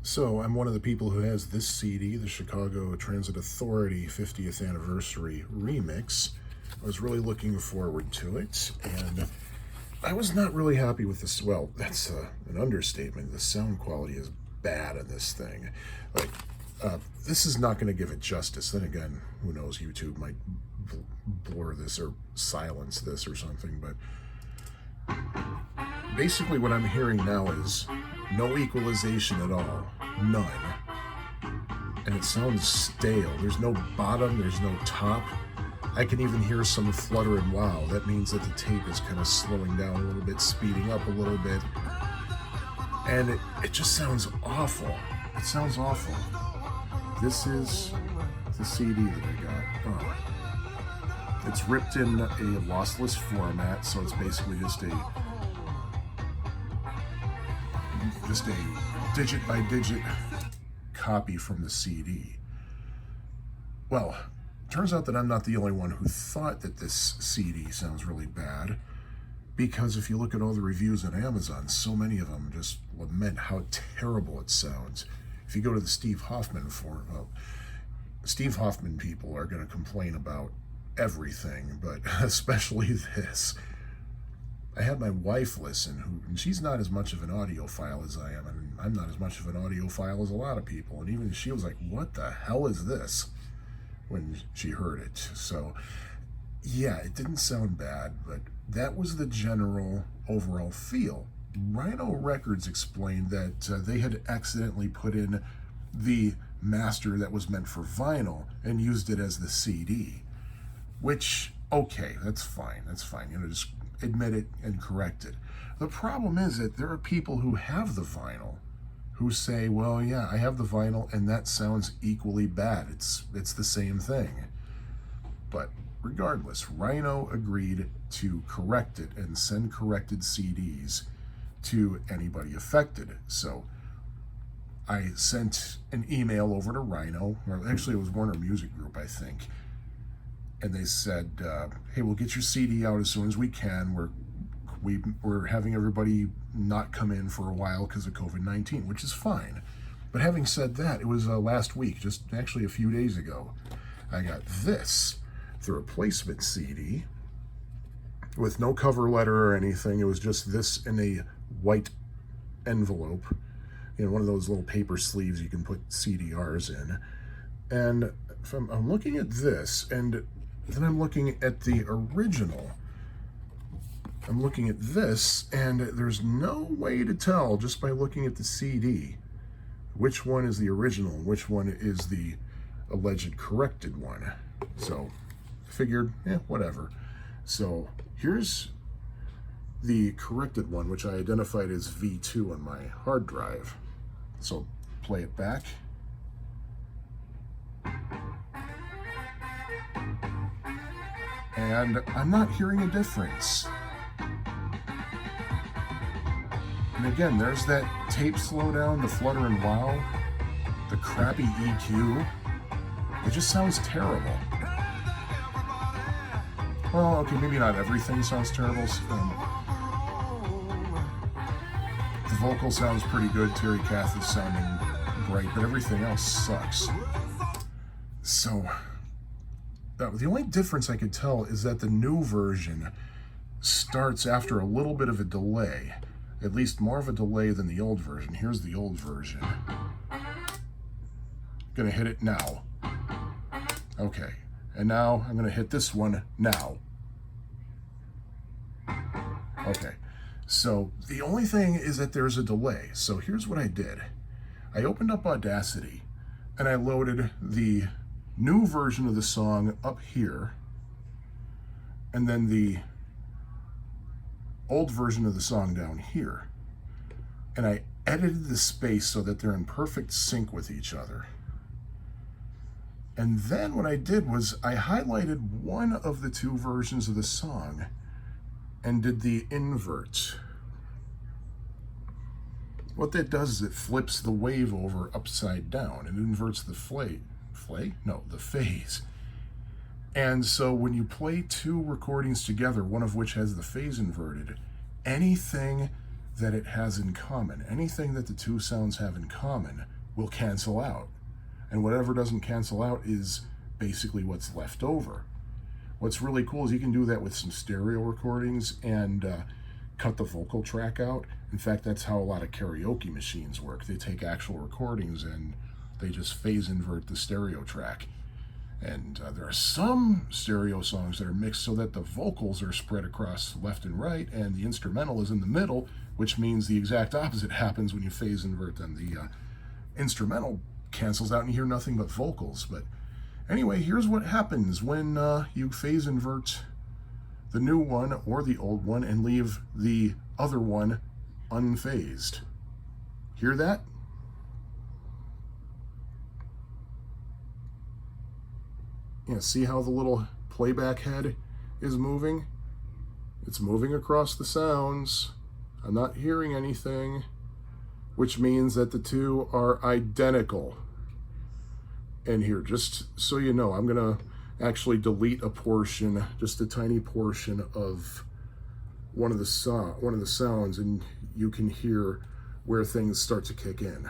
So I'm one of the people who has this CD, the Chicago Transit Authority 50th Anniversary Remix. I was really looking forward to it, and I was not really happy with this. Well, that's an understatement. The sound quality is bad in this thing. Like, this is not going to give it justice. Then again, who knows? YouTube might blur this or silence this or something, but basically what I'm hearing now is no equalization at all. None. And it sounds stale. There's no bottom, there's no top. I can even hear some flutter and wow. That means that the tape is kind of slowing down a little bit, speeding up a little bit. And it just sounds awful. It sounds awful. This is the CD that I got. Oh. It's ripped in a lossless format, so it's basically just a digit by digit copy from the CD. Well, turns out that I'm not the only one who thought that this CD sounds really bad, because if you look at all the reviews on Amazon, so many of them just lament how terrible it sounds. If you go to the Steve Hoffman forum, well, Steve Hoffman people are going to complain about everything, but especially this. I had my wife listen, and she's not as much of an audiophile as I am, and I'm not as much of an audiophile as a lot of people, and even she was like, what the hell is this, when she heard it. So yeah, it didn't sound bad, but that was the general overall feel. Rhino Records explained that they had accidentally put in the master that was meant for vinyl and used it as the CD, which, okay, that's fine, just admit it and correct it. The problem is that there are people who have the vinyl who say, well, yeah, I have the vinyl and that sounds equally bad. It's the same thing. But regardless, Rhino agreed to correct it and send corrected CDs to anybody affected. So I sent an email over to Rhino, or actually it was Warner Music Group, I think, and they said, hey, we'll get your CD out as soon as we can. We're having everybody not come in for a while because of COVID-19, which is fine. But having said that, it was last week, just actually a few days ago, I got this, the replacement CD, with no cover letter or anything. It was just this in a white envelope, one of those little paper sleeves you can put CDRs in. And if I'm looking at this, and then I'm looking at the original. I'm looking at this, and there's no way to tell just by looking at the CD which one is the original and which one is the alleged corrected one. So I figured, whatever. So here's the corrected one, which I identified as V2 on my hard drive. So play it back. And I'm not hearing a difference. And again, there's that tape slowdown, the flutter and wow, the crappy EQ. It just sounds terrible. Well, okay, maybe not everything sounds terrible. The vocal sounds pretty good. Terry Kath is sounding great, but everything else sucks. So the only difference I could tell is that the new version starts after a little bit of a delay, at least more of a delay than the old version. Here's the old version. Gonna hit it now. Okay, and now I'm gonna hit this one now. Okay, so the only thing is that there's a delay. So here's what I did. I opened up Audacity and I loaded the new version of the song up here, and then the old version of the song down here. And I edited the space so that they're in perfect sync with each other. And then what I did was I highlighted one of the two versions of the song and did the invert. What that does is it flips the wave over upside down and inverts the the phase. And so when you play two recordings together, one of which has the phase inverted, anything that it has in common, anything that the two sounds have in common will cancel out. And whatever doesn't cancel out is basically what's left over. What's really cool is you can do that with some stereo recordings and cut the vocal track out. In fact, that's how a lot of karaoke machines work. They take actual recordings and they just phase invert the stereo track. And there are some stereo songs that are mixed so that the vocals are spread across left and right and the instrumental is in the middle, which means the exact opposite happens when you phase invert them. The instrumental cancels out and you hear nothing but vocals. But anyway, here's what happens when you phase invert the new one or the old one and leave the other one unphased. Hear that? Yeah, see how the little playback head is moving? It's moving across the sounds. I'm not hearing anything, which means that the two are identical. And here, just so you know, I'm gonna actually delete a portion, just a tiny portion of one of the sounds, and you can hear where things start to kick in.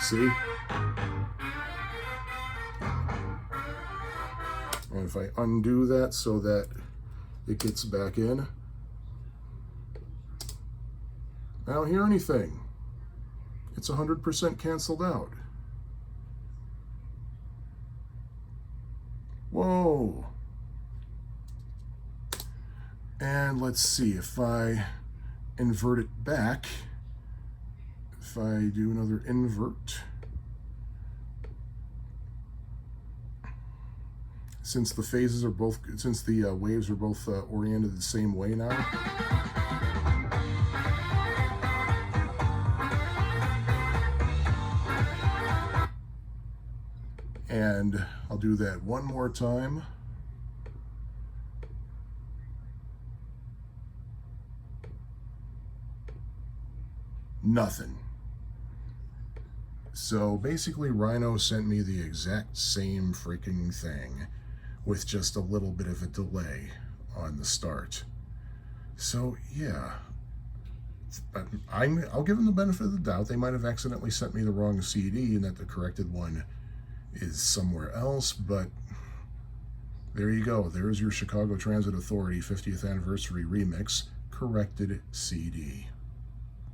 See? And if I undo that so that it gets back in, I don't hear anything. It's 100% canceled out. Whoa. And let's see if I invert it back. If I do another invert. Since the phases are both, since the waves are both oriented the same way now. And I'll do that one more time. Nothing. So basically Rhino sent me the exact same freaking thing with just a little bit of a delay on the start. So yeah, I'll give them the benefit of the doubt. They might have accidentally sent me the wrong CD and that the corrected one is somewhere else, but there you go. There's your Chicago Transit Authority 50th Anniversary Remix corrected CD.